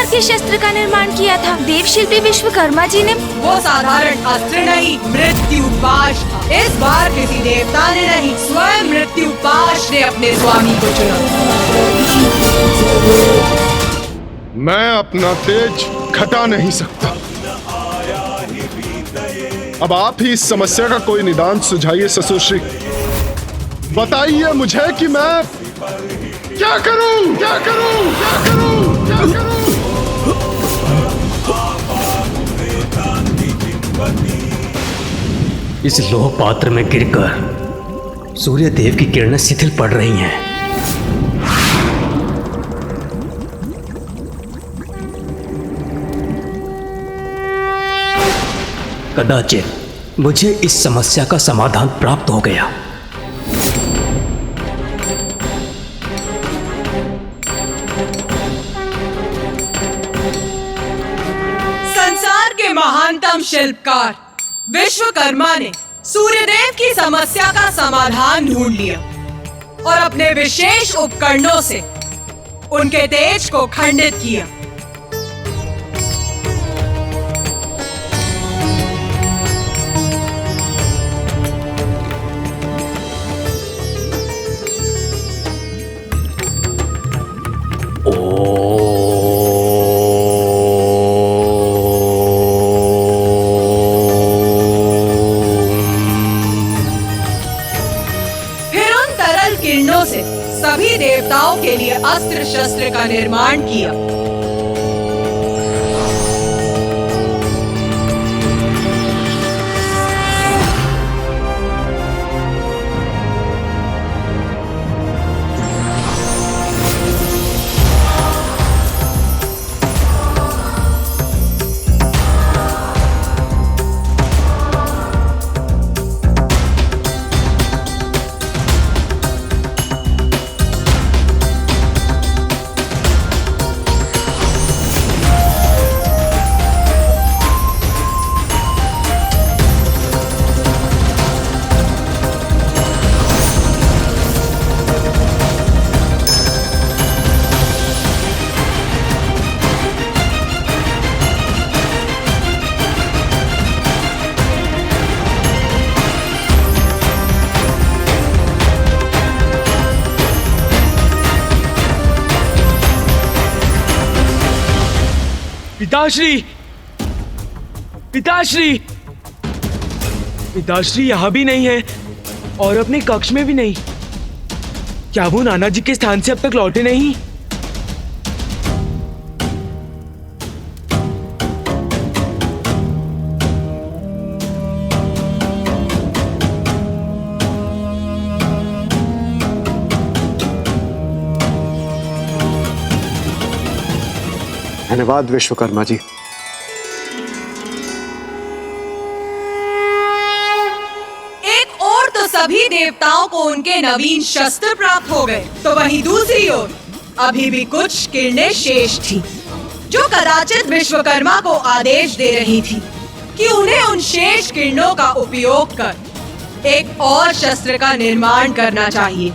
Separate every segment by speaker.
Speaker 1: के शस्त्र का निर्माण किया था? देवशिल्पी विश्वकर्मा जी ने।
Speaker 2: वो साधारण अस्त्र नहीं, मृत्यु पाश था। इस बार किसी देवता ने नहीं, स्वयं मृत्यु पाश ने अपने स्वामी को चुना।
Speaker 3: मैं अपना तेज घटा नहीं सकता। अब आप ही इस समस्या का कोई निदान सुझाइए ससुरश्री। बताइए मुझे कि मैं क्या करूं, क्या करूं, क्या करूं, क्या करूं?
Speaker 4: इस लोह पात्र में गिरकर सूर्य देव की किरणें शिथिल पड़ रही हैं। कदाचित मुझे इस समस्या का समाधान प्राप्त हो गया।
Speaker 2: संसार के महानतम शिल्पकार विश्वकर्मा ने सूर्यदेव की समस्या का समाधान ढूंढ लिया और अपने विशेष उपकरणों से उनके तेज को खंडित किया। किरणों से सभी देवताओं के लिए अस्त्र शस्त्र का निर्माण किया।
Speaker 5: पिताश्री, पिताश्री, पिताश्री यहाँ भी नहीं है और अपने कक्ष में भी नहीं। क्या वो नाना जी के स्थान से अब तक लौटे नहीं?
Speaker 6: धन्यवाद विश्वकर्मा जी।
Speaker 2: एक ओर तो सभी देवताओं को उनके नवीन शस्त्र प्राप्त हो गए, तो वहीं दूसरी ओर अभी भी कुछ किरणें शेष थी, जो कदाचित विश्वकर्मा को आदेश दे रही थी कि उन्हें उन शेष किरणों का उपयोग कर एक और शस्त्र का निर्माण करना चाहिए।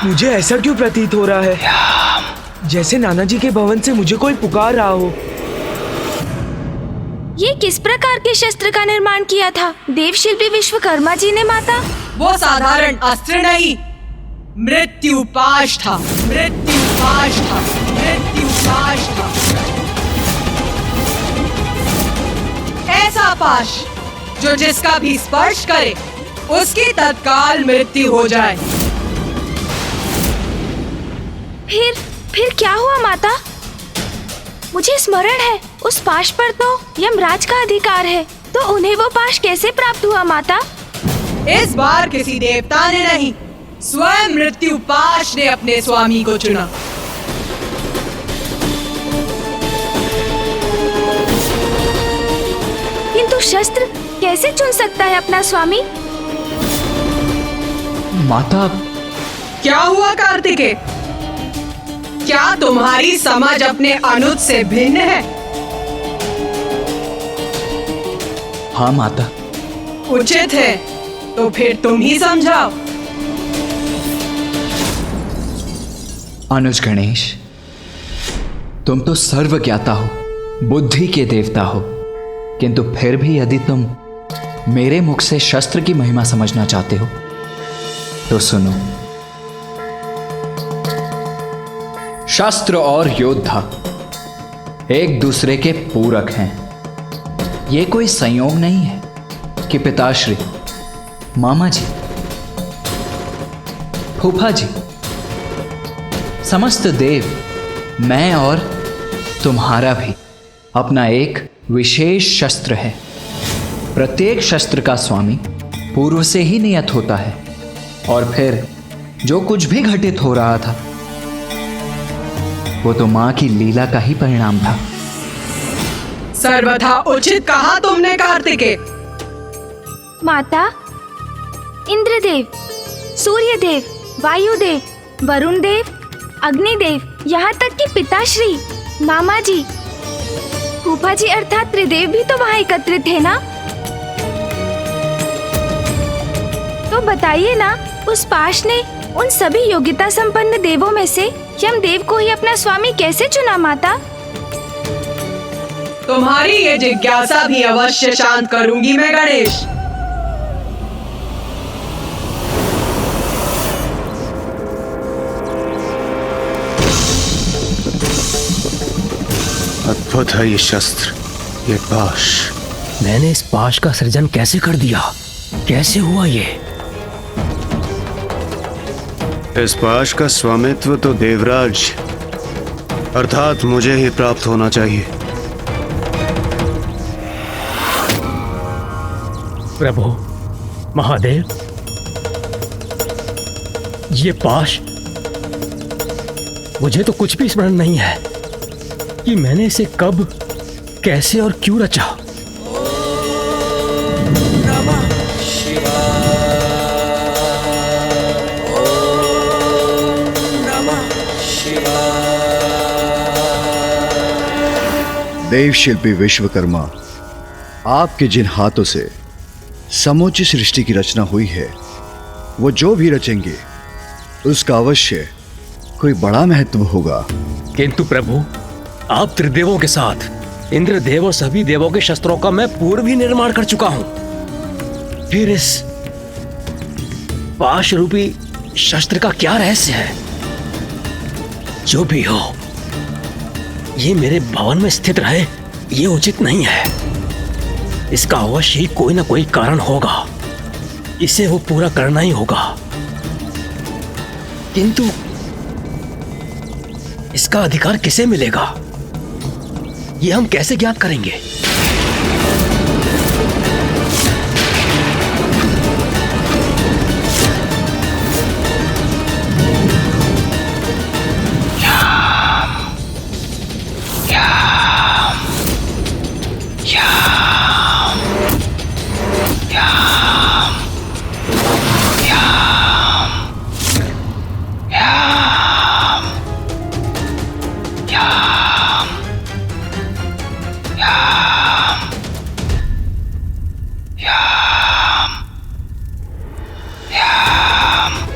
Speaker 5: मुझे ऐसा क्यों प्रतीत हो रहा है जैसे नाना जी के भवन से मुझे कोई पुकार रहा हो।
Speaker 1: ये किस प्रकार के शस्त्र का निर्माण किया था देवशिल्पी विश्वकर्मा जी ने माता?
Speaker 2: वो साधारण अस्त्र नहीं, मृत्यु पाश था। मृत्यु पाश था। मृत्यु पाश था। ऐसा पाश जो जिसका भी स्पर्श करे उसकी तत्काल मृत्यु हो जाए।
Speaker 1: फिर क्या हुआ माता? मुझे स्मरण है उस पाश पर तो यमराज का अधिकार है, तो तो उन्हें वो पाश कैसे प्राप्त हुआ माता?
Speaker 2: इस बार किसी देवता ने नहीं, स्वयं मृत्यु पाश ने अपने स्वामी को चुना।
Speaker 1: किंतु शस्त्र कैसे चुन सकता है अपना स्वामी?
Speaker 6: माता,
Speaker 2: क्या हुआ कार्तिकेय? क्या तुम्हारी समझ अपने अनुज से भिन्न है?
Speaker 6: हाँ माता।
Speaker 2: उचित है, तो फिर तुम ही समझाओ।
Speaker 6: अनुज गणेश, तुम तो सर्वज्ञाता हो, बुद्धि के देवता हो, किंतु फिर भी यदि तुम मेरे मुख से शस्त्र की महिमा समझना चाहते हो तो सुनो। शस्त्र और योद्धा एक दूसरे के पूरक हैं। ये कोई संयोग नहीं है कि पिताश्री, मामा जी, फूफा जी, समस्त देव, मैं और तुम्हारा भी अपना एक विशेष शस्त्र है। प्रत्येक शस्त्र का स्वामी पूर्व से ही नियत होता है, और फिर जो कुछ भी घटित हो रहा था वो तो मां की लीला का ही परिणाम था।
Speaker 2: सर्वथा उचित कहा तुमने कार्तिकेय।
Speaker 1: माता, इंद्रदेव, सूर्यदेव, वायुदेव, वरुण देव, अग्निदेव, यहाँ तक कि पिताश्री, मामा जी, फूफा जी अर्थात त्रिदेव भी तो वहाँ एकत्रित थे ना? तो बताइए ना, उस पाश ने उन सभी योग्यता संपन्न देवों में से यमदेव को ही अपना स्वामी कैसे चुना माता?
Speaker 2: तुम्हारी ये जिज्ञासा भी अवश्य शांत करूंगी मैं गणेश।
Speaker 3: अद्भुत है ये शस्त्र, ये पाश।
Speaker 4: मैंने इस पाश का सृजन कैसे कर दिया? कैसे हुआ ये?
Speaker 3: इस पाश का स्वामित्व तो देवराज अर्थात मुझे ही प्राप्त होना चाहिए।
Speaker 4: प्रभु, महादेव, ये पाश, मुझे तो कुछ भी स्मरण नहीं है कि मैंने इसे कब, कैसे और क्यों रचा।
Speaker 7: देव शिल्पी विश्वकर्मा, आपके जिन हाथों से समूची सृष्टि की रचना हुई है, वो जो भी रचेंगे उसका अवश्य कोई बड़ा महत्व होगा।
Speaker 4: किंतु प्रभु, आप त्रिदेवों के साथ इंद्रदेव और सभी देवों के शस्त्रों का मैं पूर्व ही निर्माण कर चुका हूं। फिर इस पाश रूपी शस्त्र का क्या रहस्य है? जो भी हो, ये मेरे भवन में स्थित रहे, ये उचित नहीं है। इसका अवश्य ही कोई ना कोई कारण होगा, इसे वो पूरा करना ही होगा। किंतु इसका अधिकार किसे मिलेगा, ये हम कैसे ज्ञात करेंगे?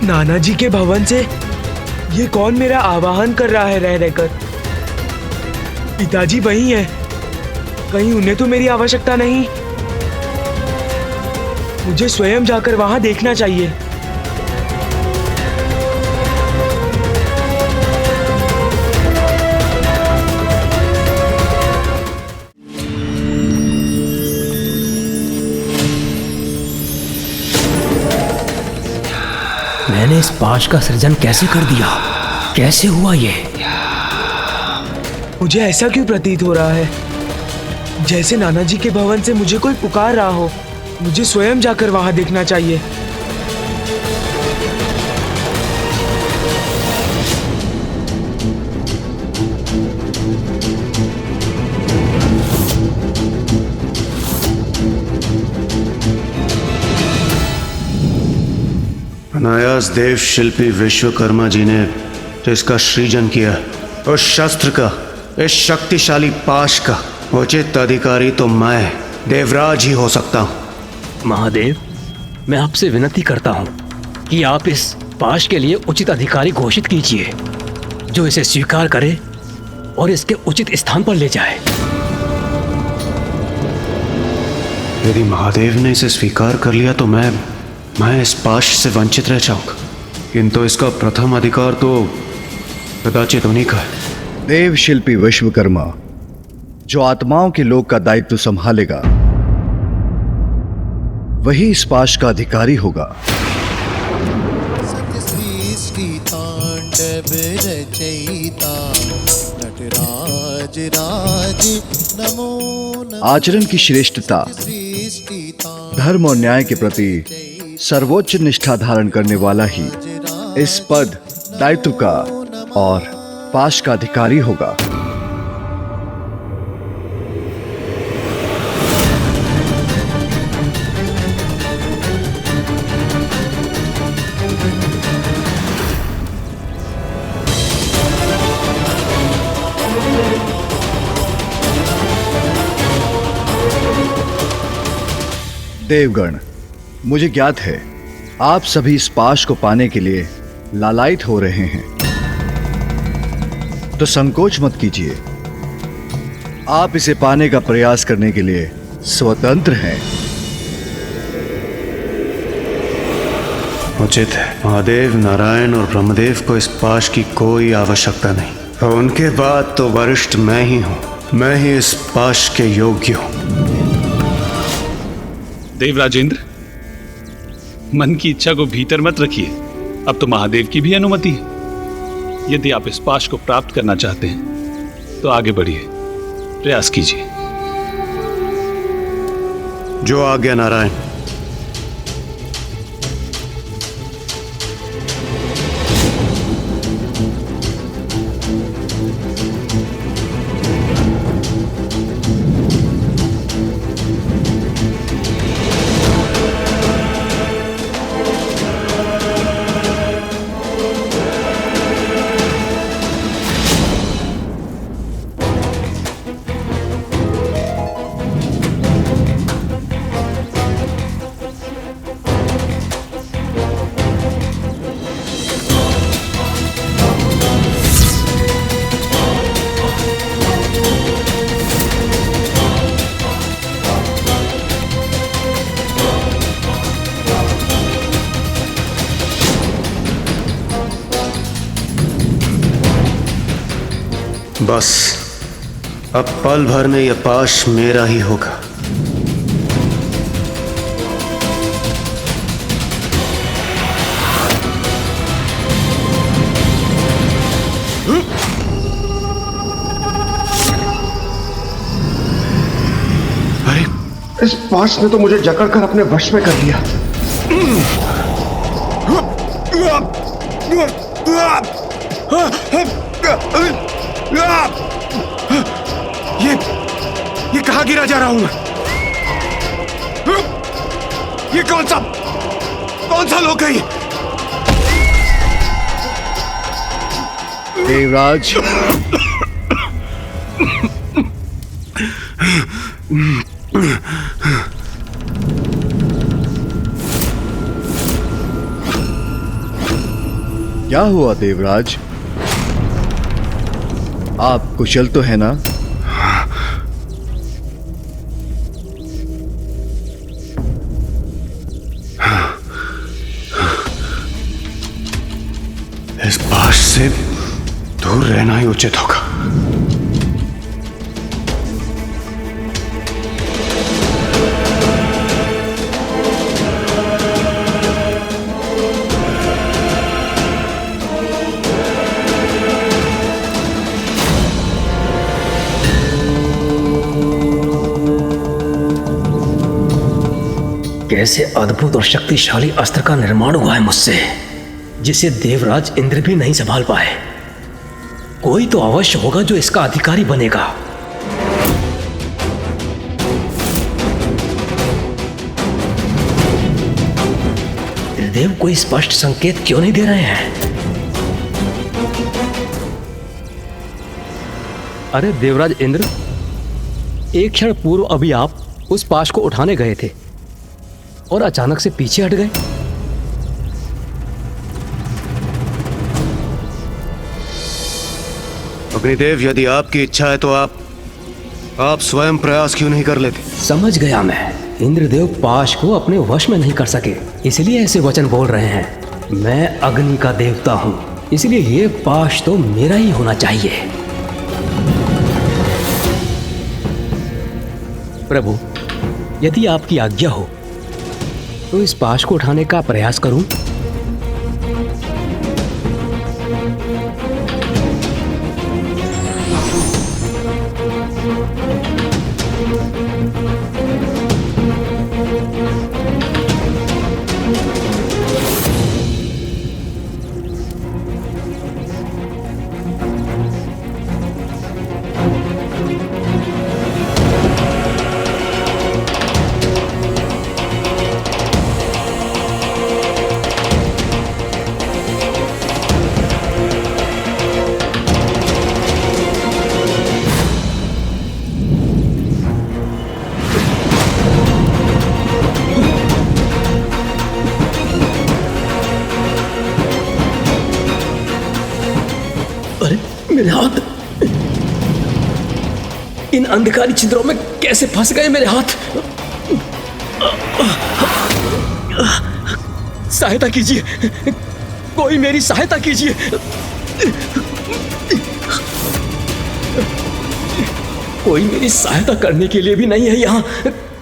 Speaker 5: नाना जी के भवन से ये कौन मेरा आवाहन कर रहा है रह रहकर? पिताजी वही हैं, कहीं उन्हें तो मेरी आवश्यकता नहीं? मुझे स्वयं जाकर वहां देखना चाहिए।
Speaker 4: मैंने इस पाश का सृजन कैसे कर दिया? कैसे हुआ ये?
Speaker 5: मुझे ऐसा क्यों प्रतीत हो रहा है जैसे नाना जी के भवन से मुझे कोई पुकार रहा हो। मुझे स्वयं जाकर वहां देखना चाहिए।
Speaker 8: अनायास देव शिल्पी विश्वकर्मा जी ने इसका सृजन किया। उस शस्त्र का, इस शक्तिशाली पाश का उचित अधिकारी तो मैं देवराज ही हो सकता हूं।
Speaker 4: महादेव, मैं आपसे विनती करता हूं कि आप इस पाश के लिए उचित अधिकारी घोषित कीजिए, जो इसे स्वीकार करे और इसके उचित स्थान पर ले जाए।
Speaker 8: यदि महादेव ने इसे स्वीकार कर लिया तो मैं इस पाश से वंचित रह जाऊंगा, किंतु इसका प्रथम अधिकार तो कदाचित उन्हीं का है।
Speaker 7: देव शिल्पी विश्वकर्मा जो आत्माओं के लोक का दायित्व संभालेगा, वही इस पाश का अधिकारी होगा।
Speaker 9: सृष्टि तांडव रचयिता नटराज राज नमो नमः।
Speaker 7: आचरण की श्रेष्ठता, धर्म और न्याय के प्रति सर्वोच्च निष्ठा धारण करने वाला ही इस पद, दायित्व का और पाश का अधिकारी होगा। देवगण, मुझे ज्ञात है आप सभी इस पाश को पाने के लिए लालायित हो रहे हैं, तो संकोच मत कीजिए। आप इसे पाने का प्रयास करने के लिए स्वतंत्र हैं।
Speaker 8: उचित है। महादेव, नारायण और ब्रह्मदेव को इस पाश की कोई आवश्यकता नहीं, और उनके बाद तो वरिष्ठ मैं ही हूं। मैं ही इस पाश के योग्य हूं।
Speaker 10: देवराजेंद्र, मन की इच्छा को भीतर मत रखिए। अब तो महादेव की भी अनुमति है। यदि आप इस पाश को प्राप्त करना चाहते हैं तो आगे बढ़िए, प्रयास कीजिए।
Speaker 8: जो आज्ञा नारायण। बस अब पल भर में यह पाश मेरा ही होगा।
Speaker 3: अरे, इस पाश ने तो मुझे जकड़कर अपने वश में कर लिया। ये कहां गिरा जा रहा हूं मैं? ये कौन सा लोक है ये?
Speaker 7: देवराज, क्या हुआ देवराज? आप कुशल तो है ना?
Speaker 8: इस पाश से दूर रहना ही उचित होगा।
Speaker 4: कैसे अद्भुत और शक्तिशाली अस्त्र का निर्माण हुआ है मुझसे, जिसे देवराज इंद्र भी नहीं संभाल पाए। कोई तो अवश्य होगा जो इसका अधिकारी बनेगा। देव कोई स्पष्ट संकेत क्यों नहीं दे रहे हैं? अरे देवराज इंद्र, एक क्षण पूर्व अभी आप उस पाश को उठाने गए थे और अचानक से पीछे हट गए।
Speaker 8: अग्निदेव, यदि आपकी इच्छा है तो आप स्वयं प्रयास क्यों नहीं कर लेते?
Speaker 4: समझ गया मैं। इंद्रदेव पाश को अपने वश में नहीं कर सके, इसलिए ऐसे वचन बोल रहे हैं। मैं अग्नि का देवता हूं, इसलिए ये पाश तो मेरा ही होना चाहिए। प्रभु, यदि आपकी आज्ञा हो तो इस पाश को उठाने का प्रयास करूं। मेरे हाथ इन अंधकारी छिद्रों में कैसे फंस गए मेरे हाथ? सहायता कीजिए, कोई मेरी सहायता कीजिए। कोई मेरी सहायता करने के लिए भी नहीं है यहाँ।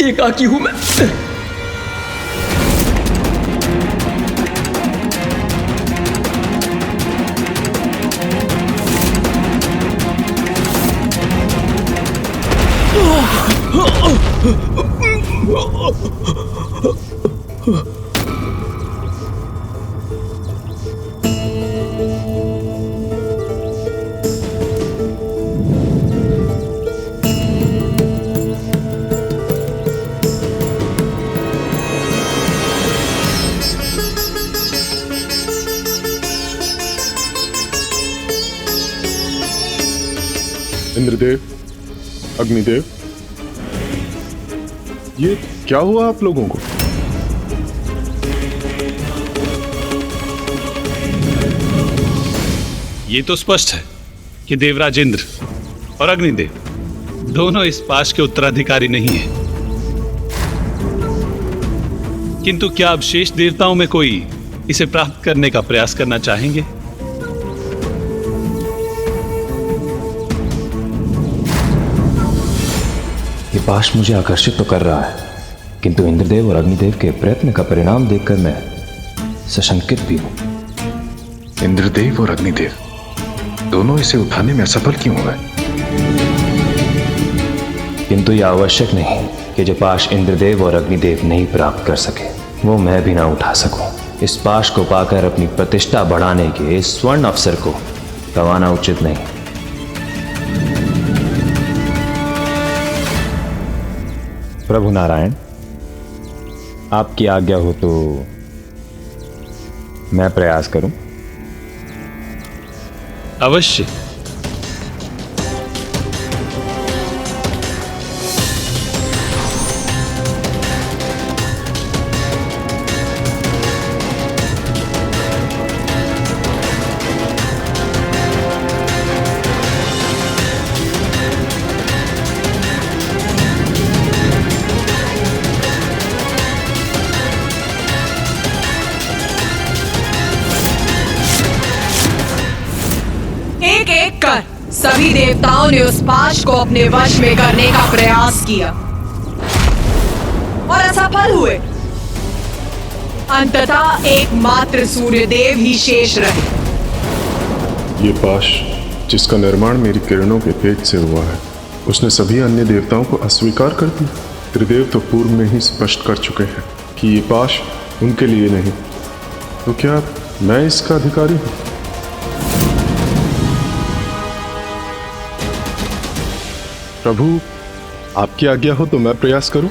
Speaker 4: एकाकी हूं मैं।
Speaker 3: इंद्रदेव, अग्निदेव, ये क्या हुआ आप लोगों को?
Speaker 10: ये तो स्पष्ट है कि देवराज इंद्र और अग्निदेव दोनों इस पाश के उत्तराधिकारी नहीं हैं। किंतु क्या अब शेष देवताओं में कोई इसे प्राप्त करने का प्रयास करना चाहेंगे?
Speaker 11: ये पाश मुझे आकर्षित तो कर रहा है, किंतु इंद्रदेव और अग्निदेव के प्रयत्न का परिणाम देखकर मैं सशंकित भी हूं।
Speaker 12: इंद्रदेव और अग्निदेव दोनों इसे उठाने में असफल क्यों हुए?
Speaker 11: किंतु यह आवश्यक नहीं कि जो पाश इंद्रदेव और अग्निदेव नहीं प्राप्त कर सके वो मैं भी ना उठा सकूं। इस पाश को पाकर अपनी प्रतिष्ठा बढ़ाने के इस स्वर्ण अवसर को गंवाना उचित नहीं। प्रभु नारायण, आपकी आज्ञा हो तो मैं प्रयास करूं।
Speaker 10: अवश्य।
Speaker 2: सभी देवताओं ने उस पाश को अपने वश में करने का प्रयास किया और असफल हुए। अंततः एकमात्र सूर्यदेव ही शेष रहे।
Speaker 3: ये पाश जिसका निर्माण मेरी किरणों के तेज से हुआ है, उसने सभी अन्य देवताओं को अस्वीकार कर दिया। त्रिदेव तो पूर्व में ही स्पष्ट कर चुके हैं कि ये पाश उनके लिए नहीं, तो क्या मैं इसका अधिकारी हूं? प्रभु, आपकी आज्ञा हो तो मैं प्रयास करूं।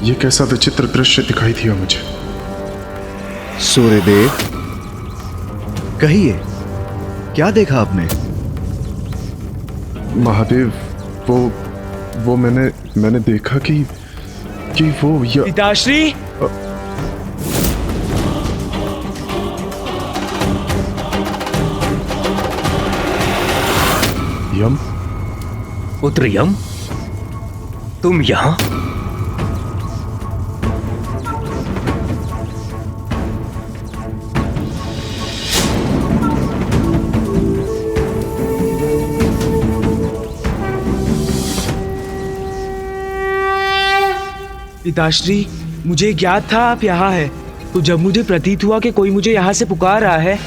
Speaker 3: ये कैसा विचित्र दृश्य दिखाई दिया मुझे।
Speaker 7: सूर्यदेव, कहिए, क्या देखा आपने?
Speaker 3: महादेव, वो मैंने देखा कि वो
Speaker 5: पिताश्री,
Speaker 3: यम,
Speaker 4: पुत्र यम, तुम यहां?
Speaker 5: पिताश्री, मुझे ज्ञात था आप यहाँ हैं, तो जब मुझे प्रतीत हुआ कि कोई मुझे यहाँ से पुकार रहा है,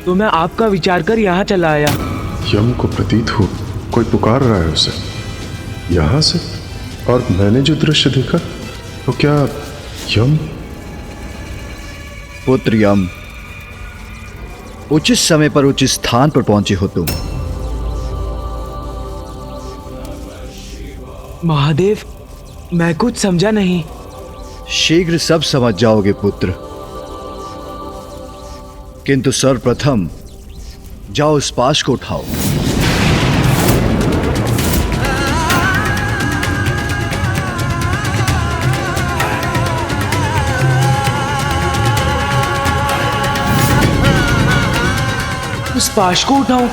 Speaker 5: तो मैं आपका विचार कर यहाँ चला आया।
Speaker 3: यम को प्रतीत हो कोई पुकार रहा है उसे यहाँ से, और मैंने जो दृश्य देखा, तो क्या यम?
Speaker 7: पुत्र यम, उचित समय पर उचित स्थान पर पहुंचे हो तुम।
Speaker 5: महादेव, मैं कुछ समझा नहीं।
Speaker 7: शीघ्र सब समझ जाओगे पुत्र, किंतु सर्वप्रथम जाओ उस पाश को उठाओ।
Speaker 5: उस पाश को उठाऊं?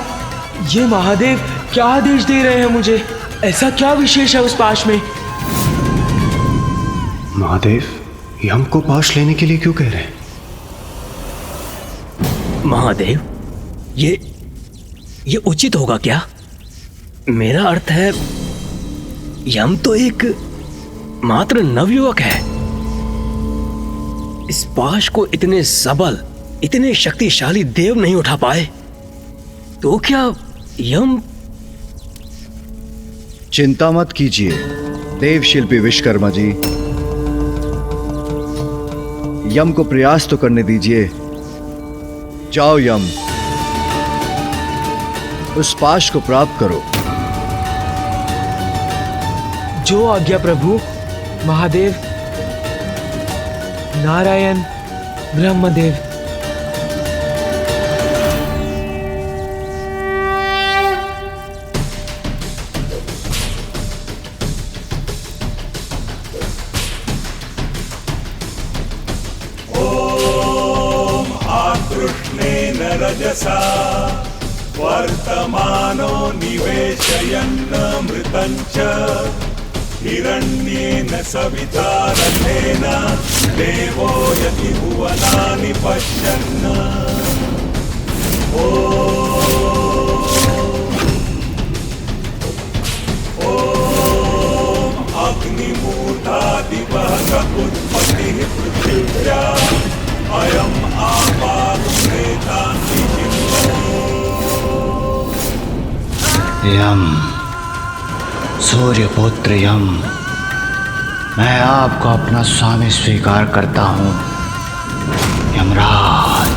Speaker 5: ये महादेव क्या आदेश दे रहे हैं मुझे? ऐसा क्या विशेष है उस पाश में?
Speaker 8: महादेव, यम को पाश लेने के लिए क्यों कह रहे हैं?
Speaker 4: महादेव, ये उचित होगा क्या? मेरा अर्थ है, यम तो एक मात्र नवयुवक है। इस पाश को इतने सबल, इतने शक्तिशाली देव नहीं उठा पाए, तो क्या यम?
Speaker 7: चिंता मत कीजिए देव शिल्पी विश्वकर्मा जी, यम को प्रयास तो करने दीजिए। जाओ यम, उस पाश को प्राप्त करो।
Speaker 5: जो आज्ञा प्रभु। महादेव, नारायण, ब्रह्मदेव।
Speaker 13: रजसा वर्तमानो निवेशयन्नमृतं च हिरण्येन सविता रथेन देवो यदि भुवनानि पश्यन्। ॐ अग्निमूर्धादिवः उत्पत्तिः पृथिव्या अयम् आपादुनेतान्ति
Speaker 14: यम, सूर्यपुत्र यम, मैं आपको अपना स्वामी स्वीकार करता हूँ। यमराज,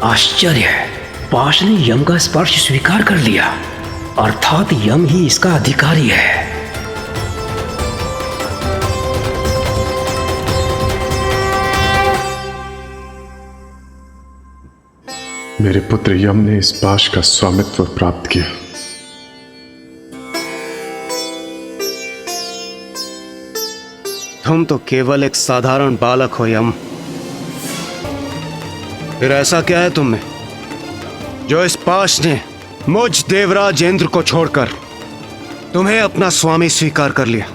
Speaker 4: आश्चर्य है, पाश ने यम का स्पर्श स्वीकार कर लिया, अर्थात यम ही इसका अधिकारी है।
Speaker 3: मेरे पुत्र यम ने इस पाश का स्वामित्व प्राप्त किया।
Speaker 8: तुम तो केवल एक साधारण बालक हो यम। फिर ऐसा क्या है तुम में जो इस पाश ने मुझ देवराज इंद्र को छोड़कर तुम्हें अपना स्वामी स्वीकार कर लिया?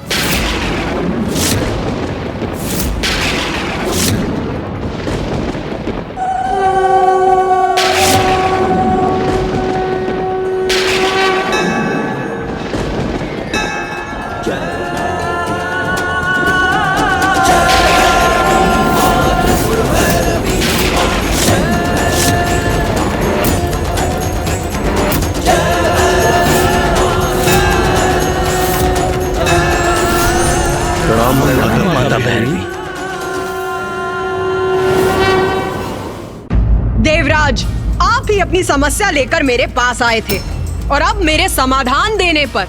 Speaker 2: देवराज, आप ही अपनी समस्या लेकर मेरे पास आए थे और अब मेरे समाधान देने पर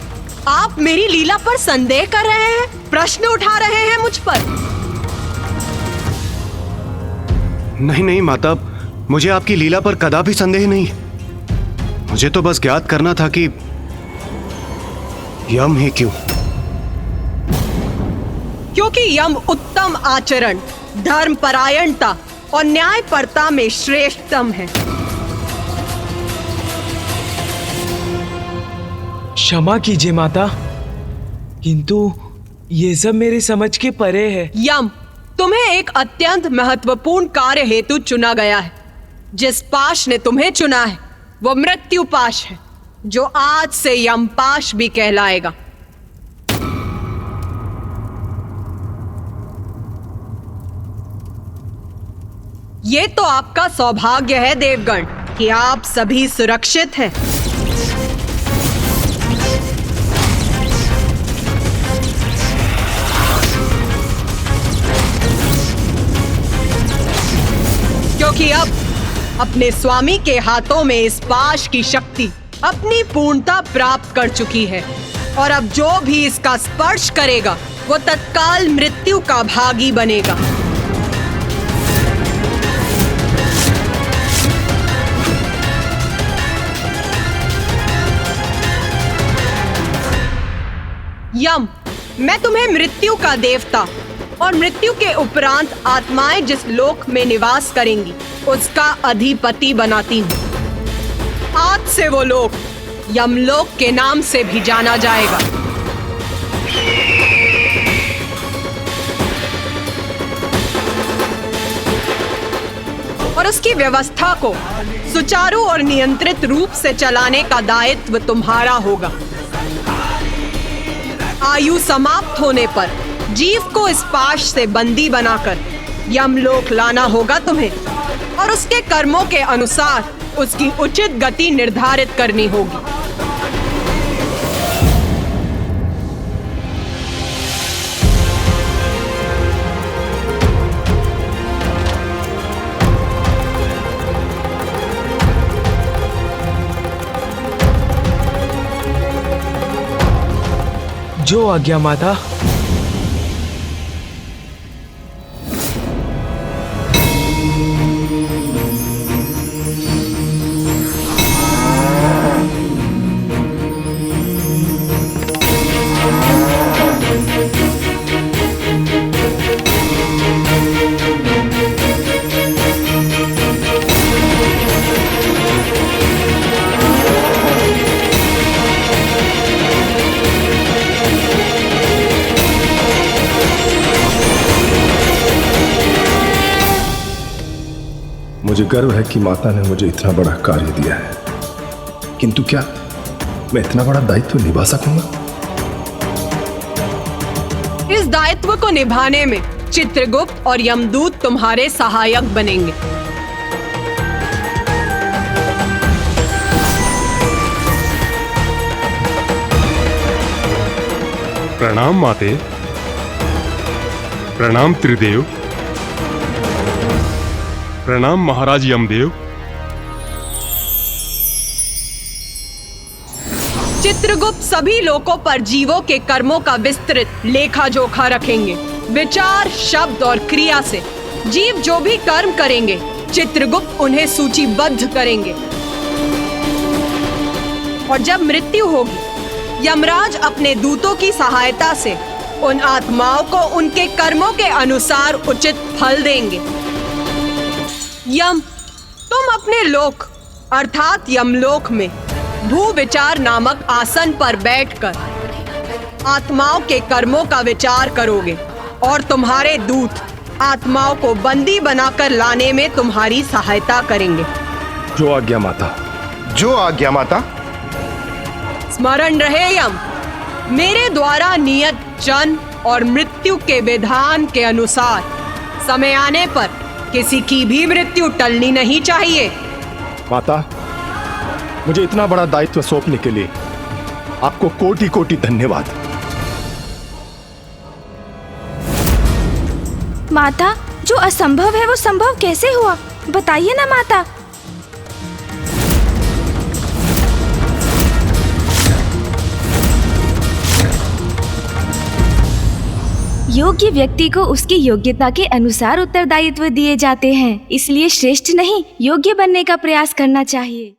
Speaker 2: आप मेरी लीला पर संदेह कर रहे हैं, प्रश्न उठा रहे हैं मुझ पर।
Speaker 8: नहीं नहीं माता, मुझे आपकी लीला पर कदापि संदेह नहीं है। मुझे तो बस ज्ञात करना था कि यम ही क्यों?
Speaker 2: क्योंकि यम उत्तम आचरण, धर्म परायणता और न्यायपरता में श्रेष्ठतम है।
Speaker 5: क्षमा कीजिए माता, किंतु ये सब मेरे समझ के परे है।
Speaker 2: यम, तुम्हें एक अत्यंत महत्वपूर्ण कार्य हेतु चुना गया है। जिस पाश ने तुम्हें चुना है वो मृत्यु पाश है, जो आज से यम पाश भी कहलाएगा। ये तो आपका सौभाग्य है देवगण कि आप सभी सुरक्षित हैं। क्योंकि अब अपने स्वामी के हाथों में इस पाश की शक्ति अपनी पूर्णता प्राप्त कर चुकी है और अब जो भी इसका स्पर्श करेगा वो तत्काल मृत्यु का भागी बनेगा। यम, मैं तुम्हें मृत्यु का देवता और मृत्यु के उपरांत आत्माएं जिस लोक में निवास करेंगी उसका अधिपति बनाती हूँ। आज से वो लोक यमलोक के नाम से भी जाना जाएगा। और उसकी व्यवस्था को सुचारू और नियंत्रित रूप से चलाने का दायित्व तुम्हारा होगा। आयु समाप्त होने पर जीव को इस पाश से बंदी बनाकर यमलोक लाना होगा तुम्हें और उसके कर्मों के अनुसार उसकी उचित गति निर्धारित करनी होगी।
Speaker 5: जो आज्ञा माता।
Speaker 3: मुझे गर्व है कि माता ने मुझे इतना बड़ा कार्य दिया है, किंतु क्या मैं इतना बड़ा दायित्व निभा सकूंगा?
Speaker 2: इस दायित्व को निभाने में चित्रगुप्त और यमदूत तुम्हारे सहायक बनेंगे।
Speaker 3: प्रणाम माते, प्रणाम त्रिदेव, प्रणाम महाराज यमदेव,
Speaker 2: चित्रगुप्त सभी लोकों पर जीवों के कर्मों का विस्तृत लेखा जोखा रखेंगे। विचार, शब्द और क्रिया से जीव जो भी कर्म करेंगे, चित्रगुप्त उन्हें सूचीबद्ध करेंगे। और जब मृत्यु होगी, यमराज अपने दूतों की सहायता से उन आत्माओं को उनके कर्मों के अनुसार उचित फल देंगे। यम, तुम अपने लोक अर्थात यमलोक में भू विचार नामक आसन पर बैठकर आत्माओं के कर्मों का विचार करोगे और तुम्हारे दूत आत्माओं को बंदी बनाकर लाने में तुम्हारी सहायता करेंगे।
Speaker 15: जो आज्ञा माता।
Speaker 3: जो आज्ञा माता।
Speaker 2: स्मरण रहे यम, मेरे द्वारा नियत जन्म और मृत्यु के विधान के अनुसार समय आने पर किसी की भी मृत्यु टलनी नहीं चाहिए।
Speaker 15: माता, मुझे इतना बड़ा दायित्व सौंपने के लिए आपको कोटि कोटि धन्यवाद।
Speaker 1: माता, जो असंभव है वो संभव कैसे हुआ, बताइए ना माता। योग्य व्यक्ति को उसकी योग्यता के अनुसार उत्तरदायित्व दिए जाते हैं, इसलिए श्रेष्ठ नहीं, योग्य बनने का प्रयास करना चाहिए।